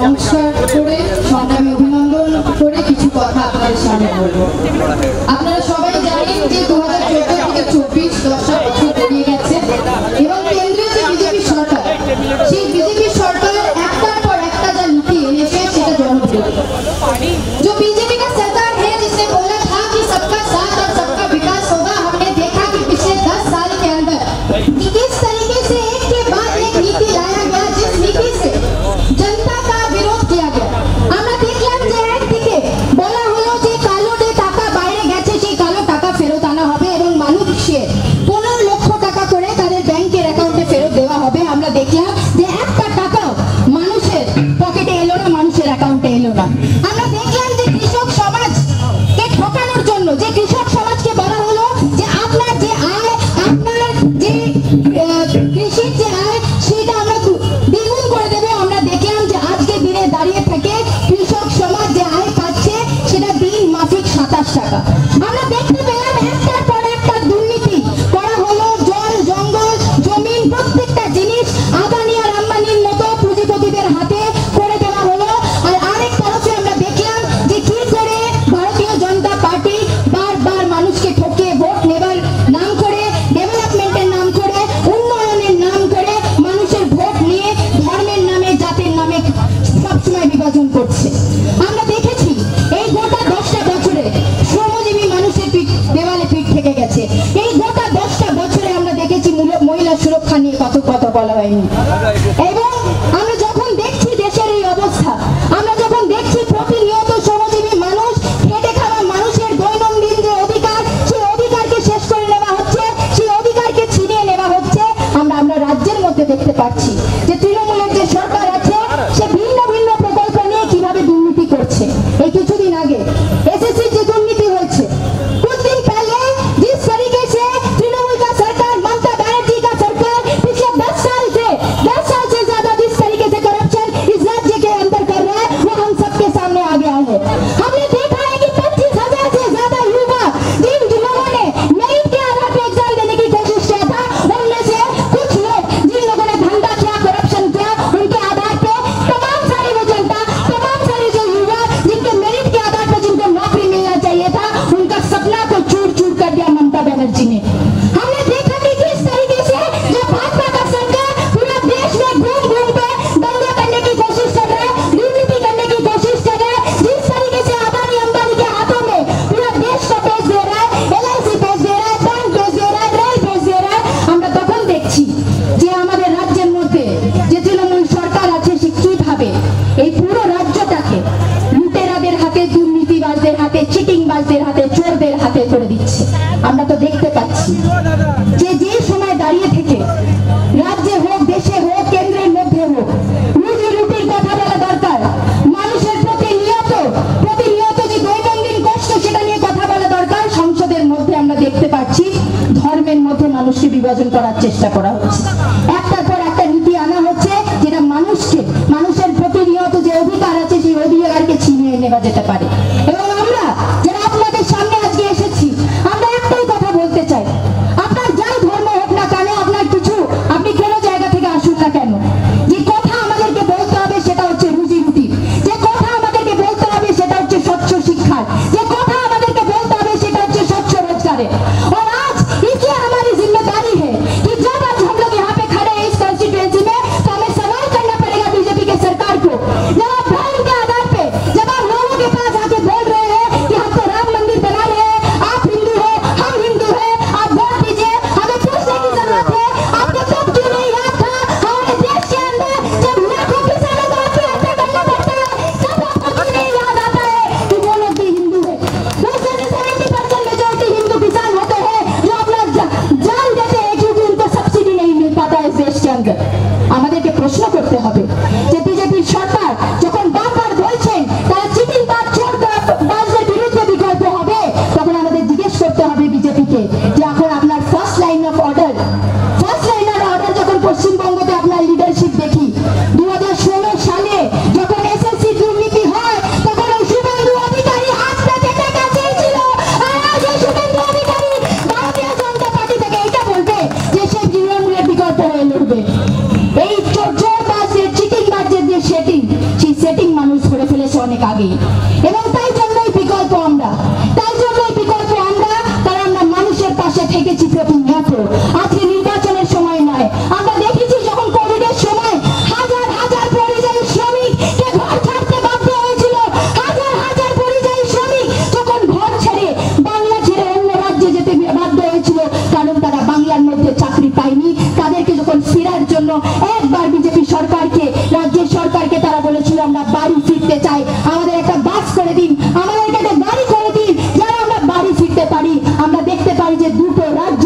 নমস্কার করে সংগ্রামী অভিনন্দন করে কিছু কথা আপনাদের সামনে বলবো। আপনারা সবাই জানেন যে 2014 থেকে 24 10টা বছর পেরিয়ে গেছে এবং কেন্দ্রীয় যে বিজেপি সরকার, সেই বিজেপি সরকার একটার পর একটা যা নীতি এনেছে সেটা জনবিরোধী। जो बीजेपी का सरकार है जिसने बोला था कि सबका साथ और सबका विकास होगा, हमने देखा कि पिछले 10 साल के अंदर किस तरीके से एक के बाद एक नीति लाया गया, जिस नीति से जनता का विरोध किया गया। আমরা দেখলাম যে একদিকে বলা হলো যে কালো টাকা বাইরে গেছে, সেই কালো টাকা ফেরত আনা হবে এবং মানুষকে 15 লক্ষ টাকা করে তাদের ব্যাংকের অ্যাকাউন্টে ফেরত দেওয়া হবে। আমরা দেখলাম যে একটা টাকাও মানুষের পকেটে এলো না, মানুষের অ্যাকাউন্টে এলো না। আমরা দেখলাম যে কৃষক সমাজকে ঠকানোর জন্য যে কৃষক সমাজকে বলা হলো যে আপনার যে আয়, আপনার যে কৃষির যে আয় সেটা আমরা দ্বিগুণ করে দেবো। আমরা দেখলাম যে আজকে দিনে দাঁড়িয়ে থেকে কৃষক সমাজ যে আয় পাচ্ছে সেটা দিন মাফিক 27 টাকা। আমরা দেখতে পেলাম একটার পর একটা দুর্নীতি করা হলো। জল, জঙ্গল, জমিন প্রত্যেকটা জিনিস আদানি আর আম্বানির মতো পুঁজিপতিদের হাতে করে দেওয়া হলো। আর আরেক তরফে আমরা দেখলাম যে কি করে ভারতীয় জনতা পার্টি বারবার মানুষকে ঠকিয়ে ভোট নেবার নাম করে, ডেভেলপমেন্টের নাম করে, উন্নয়নের নাম করে মানুষের ভোট নিয়ে ধর্মের নামে, জাতের নামে সবসময় বিভাজন করছে। আমরা দেখেছি এই গোটা 10টা বছরে শ্রমজীবী মানুষের দেওয়ালে পিঠ থেকে গেছে। এই গোটা 10টা বছরে আমরা দেখেছি মহিলা সুরক্ষা নিয়ে কত কথা বলা হয়নি। এবং আমরা যখন দেখছি দেশের এই অবস্থা, আমরা যখন দেখছি প্রতিনিয়ত শ্রমজীবী মানুষ, খেটে খাওয়া মানুষের দৈনন্দিন যে অধিকার, সেই অধিকারকে শেষ করে নেওয়া হচ্ছে, সেই অধিকারকে ছিনিয়ে নেওয়া হচ্ছে। আমরা রাজ্যের মধ্যে দেখতে পাচ্ছি যে তৃণমূলের যে সরকার আছে সে ভিন্ন ভিন্ন প্রকল্প নিয়ে কিভাবে দুর্নীতি করছে। এই কিছুদিন আগে एसएससी যে দুর্নীতি হয়েছে, कुछ दिन पहले जिस तरीके से तृणमूल का सरकार, ममता बनर्जी का सरकार पिछले 10 साल से ज्यादा जिस तरीके से करप्शन इस राज्य के अंदर कर रहा है, वो हम सबके सामने आ गया है। हमने देखा है कि 25,000 से ज्यादा युवा जिन लोगों ने मेरिट के आधार पर एग्जाम देने की कोशिश किया था, उनमें से कुछ लोग जिन लोगों ने धंधा किया, करप्शन किया, उनके आधार पे तमाम सारी वो जनता, तमाम सारे जो युवा जिनके मेरिट के आधार पर जिनको नौकरी मिलना चाहिए था, उनका सपना को चूर चूर कर दिया ममता बनर्जी ने। हमने देखा कि किस तरीके से जो भाजपा का सरकार पूरा देश में घूम घूम पे दंगा करने की कोशिश कर रहा है, दुर्नीति करने की कोशिश कर रहा है। जिस तरीके से अदानी अंबानी के हाथों में पूरा देश को बेच दे रहा है, एलआईसी बेच दे रहा है, बैंक बेच दे रहा है, रेल बेच दे रहा है। আমরা তখন দেখছি যে আমাদের রাজ্যের মধ্যে যে তৃণমূল সরকার আছে সে কিভাবে এই পুরো রাজ্যটাকে লুটেরাদের হাতে, দুর্নীতিবাজদের হাতে, চিটিংবাজদের হাতে, চোরদের হাতে করে দিচ্ছে। আমরা তো দেখতে পাচ্ছি যে যে সময় দাঁড়িয়ে থেকে রাজ্যে হোক, দেশে হোক, কেন্দ্রের মধ্যে হোক, রুজি রুটির কথা বলা দরকার। মানুষের প্রতিনিয়ত যে দৈনন্দিন কষ্ট সেটা নিয়ে কথা বলা দরকার। সংসদের মধ্যে আমরা দেখতে পাচ্ছি ধর্মের মধ্যে মানুষকে বিভাজন করার চেষ্টা করা হচ্ছে। একটার পর একটা নীতি আনা হচ্ছে যেটা মানুষের প্রতিনিয়ত যে অধিকার আছে সেই অধিকারকে ছিনিয়ে নেওয়া যেতে পারে। এবং আমরা যারা আপনাদের সামনে আজকে এসেছি, আমরা একটাই কথা বলতে চাই, আপনার যাই ধর্ম হোক না কেন, আপনার কিছু আপনি কেন জায়গা থেকে আসুন না কেন, যে কথা আমাদেরকে বলতে হবে সেটা হচ্ছে রুজি রুটি, যে কথা আমাদেরকে বলতে হবে সেটা হচ্ছে স্বচ্ছ শিক্ষার, যে কথা আমাদেরকে বলতে হবে সেটা হচ্ছে স্বচ্छ रोजगार। और आज इसलिए हमारी जिम्मेदारी है कि जब आज हम लोग यहाँ पे खड़े हैं इस कॉन्स्टिट्यूएंसी में, तो हमें सवाल करना पड़ेगा बीजेपी के सरकार को। जब आप धर्म के आधार पे, जब आप लोगों के पास आके সেটিং মানুষ ধরে ফেলেছে অনেক আগে। এবং তাই জন্যই বিকল্প আমরা, কারণ আমরা মানুষের পাশে থেকেছি প্রতিনিয়ত। আজকে নির্বাচনের সময় নয়, আমরা দেখেছি যখন কোভিডের সময় হাজার হাজার পরিযায়ী শ্রমিককে ঘর ছাড়তে বাধ্য হয়েছিল, হাজার পরিযায়ী শ্রমিক যখন ঘর ছেড়ে বাংলা ছেড়ে অন্য রাজ্যে যেতে বাধ্য হয়েছিল, কারণ তারা বাংলার মধ্যে চাকরি পায়নি। তাদেরকে যখন ফেরার জন্য একবার বিজেপি সরকারকে, রাজ্যের সরকারকে তারা বলেছিল আমরা বাড়ি ফিরতে চাই, আমাদের একটা বাস করে দিন, আমাদেরকে একটা গাড়ি করে দিন, যেন আমরা বাড়ি ফিরতে পারি। আমরা দেখতে পাই যে দুটো রাজ্য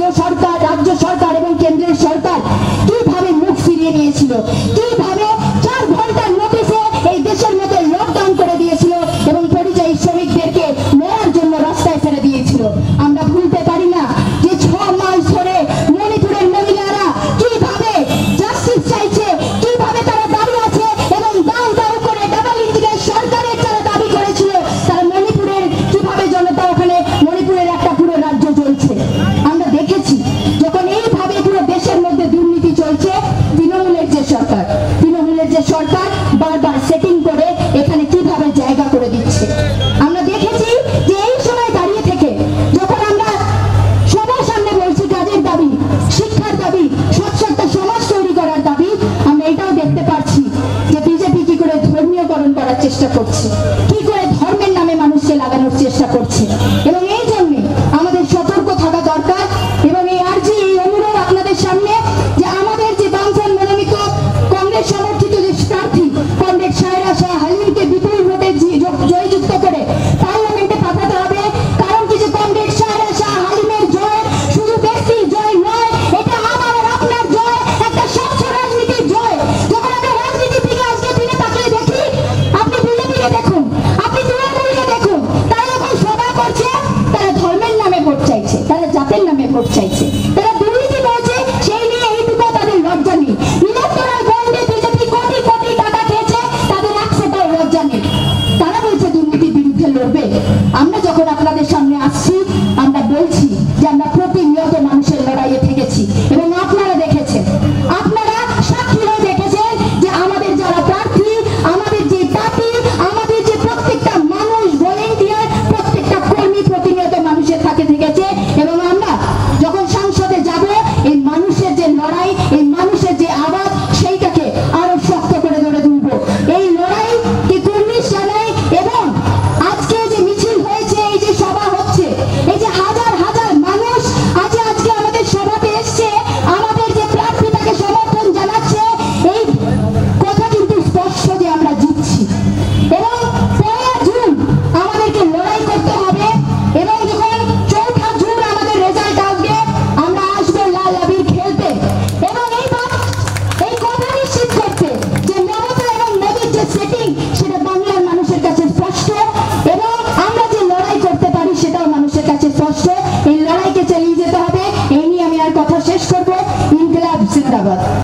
সরকার এবং কেন্দ্রের সরকার কিভাবে মুখ ফিরিয়ে নিয়েছিল, কিভাবে 4 ঘন্টার নোটিশে এই দেশের মধ্যে লকডাউন করে দিয়েছিল এবং পরিযায়ী শ্রমিকদেরকে মরার জন্য রাস্তায় ফেলে দিয়েছিল। আমরা ভুলতে পারি না যে 6 মাস ধরে মণিপুরের মহিলারা কিভাবে জাস্টিস চাইছে, কিভাবে তারা দাঁড়িয়ে আছে এবং দাউ করে ডাবল ইঞ্জিনের সরকারের যারা দাবি করেছিল, তারা মণিপুরের কিভাবে জনতা ওখানে মণিপুরের একটা পুরো রাজ্য চলছে। আমরা দেখেছি যখন এইভাবে পুরো দেশের মধ্যে দুর্নীতি চলছে, তৃণমূলের যে সরকার বারবার সেটিং করে এখানে কিভাবে জায়গা করে দিচ্ছে। আমরা দেখেছি যে এই সময় দাঁড়িয়ে থেকে যখন আমরা সবার সামনে বলছি কাজের দাবি, শিক্ষার দাবি, স্বচ্ছতা সমাজ তৈরি করার দাবি, আমরা এটাও দেখতে পাচ্ছি যে বিজেপি কি করে ধর্মীয়করণ করার চেষ্টা করছে।